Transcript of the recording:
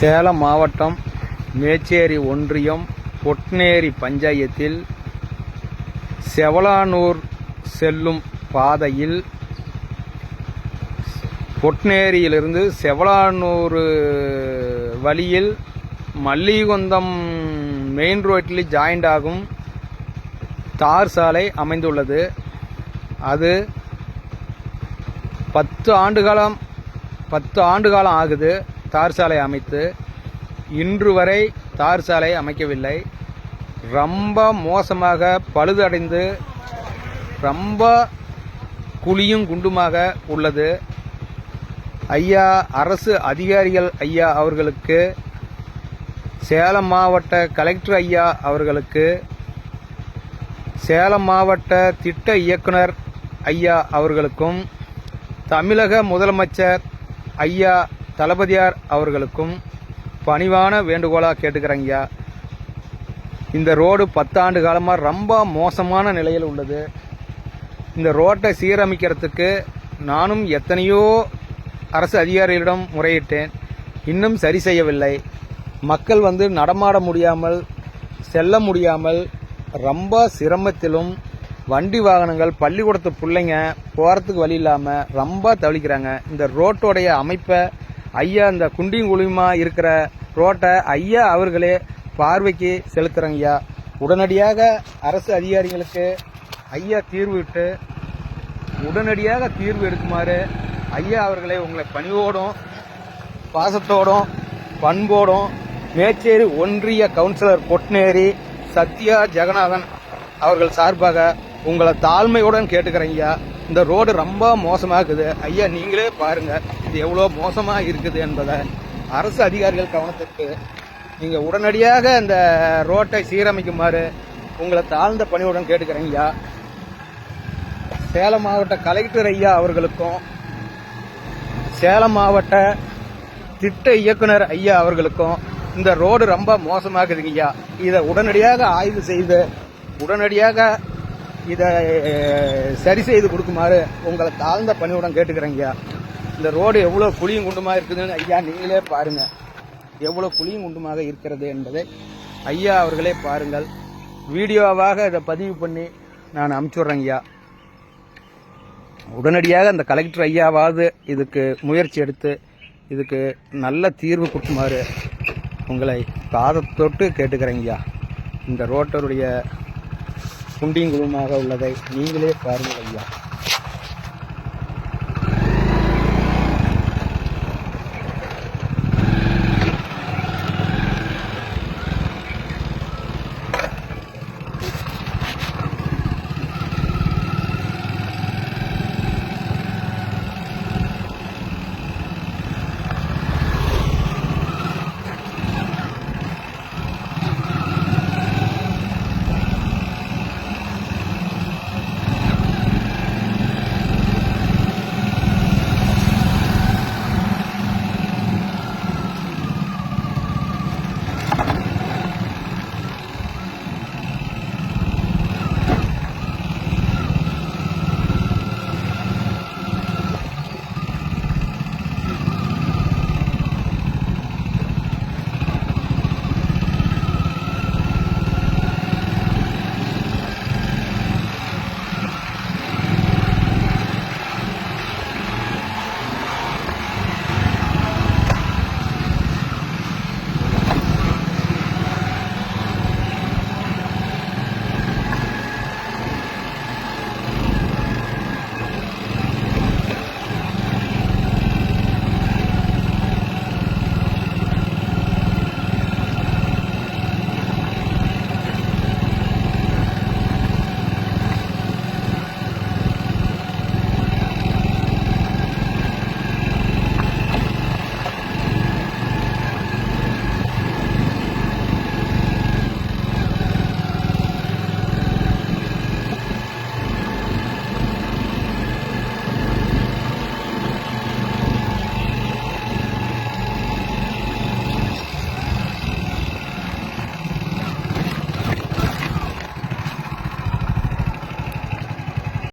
சேலம் மாவட்டம் மேச்சேரி ஒன்றியம் பொட்னேரி பஞ்சாயத்தில் செவலானூர் செல்லும் பாதையில் பொட்னேரியிலிருந்து செவலானூர் வழியில் மல்லிகுந்தம் மெயின் ரோட்டில் ஜாயிண்ட் ஆகும் தார் சாலை அமைந்துள்ளது. அது 10 ஆண்டு காலம் ஆகுது தார் சாலை அமைத்து. இன்று வரை தார் சாலை அமைக்கவில்லை. ரொம்ப மோசமாக பழுதடைந்து ரொம்ப குழியும் குண்டுமாக உள்ளது. ஐயா அரசு அதிகாரிகள் ஐயா அவர்களுக்கு, சேலம் மாவட்ட கலெக்டர் ஐயா அவர்களுக்கு, சேலம் மாவட்ட திட்ட இயக்குனர் ஐயா அவர்களுக்கும், தமிழக முதலமைச்சர் ஐயா தளபதியார் அவர்களுக்கும் பணிவான வேண்டுகோளாக கேட்டுக்கிறேங்க. இந்த ரோடு 10 ஆண்டு காலமாக ரொம்ப மோசமான நிலையில் உள்ளது. இந்த ரோட்டை சீரமைக்கிறதுக்கு நானும் எத்தனையோ அரசு அதிகாரிகளிடம் முறையிட்டேன். இன்னும் சரி செய்யவில்லை. மக்கள் நடமாட முடியாமல், செல்ல முடியாமல் ரொம்ப சிரமத்திலும், வண்டி வாகனங்கள், பள்ளிக்கூடத்து பிள்ளைங்க போகிறதுக்கு வழி இல்லாமல் ரொம்ப தவிக்கிறாங்க. இந்த ரோட்டோடைய அமைப்பை ஐயா, இந்த குண்டியும் குழியுமா இருக்கிற ரோட்டை ஐயா அவர்களே பார்வைக்கு செலுத்துறங்கய்யா. உடனடியாக அரசு அதிகாரிகளுக்கு ஐயா தீர்விட்டு உடனடியாக தீர்வு எடுக்குமாறு ஐயா அவர்களை உங்களை பணிவோடும் பாசத்தோடும் பண்போடும் மேச்சேரி ஒன்றிய கவுன்சிலர் பொட்னேரி சத்யா ஜெகநாதன் அவர்கள் சார்பாக உங்களை தாழ்மையுடன் கேட்டுக்கிறேங்க. இந்த ரோடு ரொம்ப மோசமாக இருக்குது ஐயா. நீங்களே பாருங்க இது எவ்வளோ மோசமாக இருக்குது என்பதை அரசு அதிகாரிகள் கவனத்திற்கு நீங்கள் உடனடியாக இந்த ரோட்டை சீரமைக்குமாறு உங்களை தாழ்ந்த பணியுடன் கேட்டுக்கிறேங்கய்யா. சேலம் மாவட்ட கலெக்டர் ஐயா அவர்களுக்கும், சேலம் மாவட்ட திட்ட இயக்குனர் ஐயா அவர்களுக்கும் இந்த ரோடு ரொம்ப மோசமாகுதுங்கய்யா. இதை உடனடியாக ஆய்வு செய்து உடனடியாக இதை சரி செய்து கொடுக்குமாறு உங்களை தாழ்ந்த பணியுடன் கேட்டுக்கிறேங்கய்யா. இந்த ரோடு எவ்வளோ குழியும் குண்டுமாக இருக்குதுன்னு ஐயா நீங்களே பாருங்க. எவ்வளோ குழியும் குண்டுமாக இருக்கிறது என்பதை ஐயா அவர்களே பாருங்கள். வீடியோவாக இதை பதிவு பண்ணி நான் அனுப்பிச்சுட்றேங்கய்யா. உடனடியாக அந்த கலெக்டர் ஐயாவாவது இதுக்கு முயற்சி எடுத்து இதுக்கு நல்ல தீர்வு கொடுக்குமாறு உங்களை பாதத்தொட்டு கேட்டுக்கிறேங்கய்யா. இந்த ரோட்டருடைய குண்டியும் குழுமாக உள்ளதை நீங்களே பாருங்கள் ஐயா.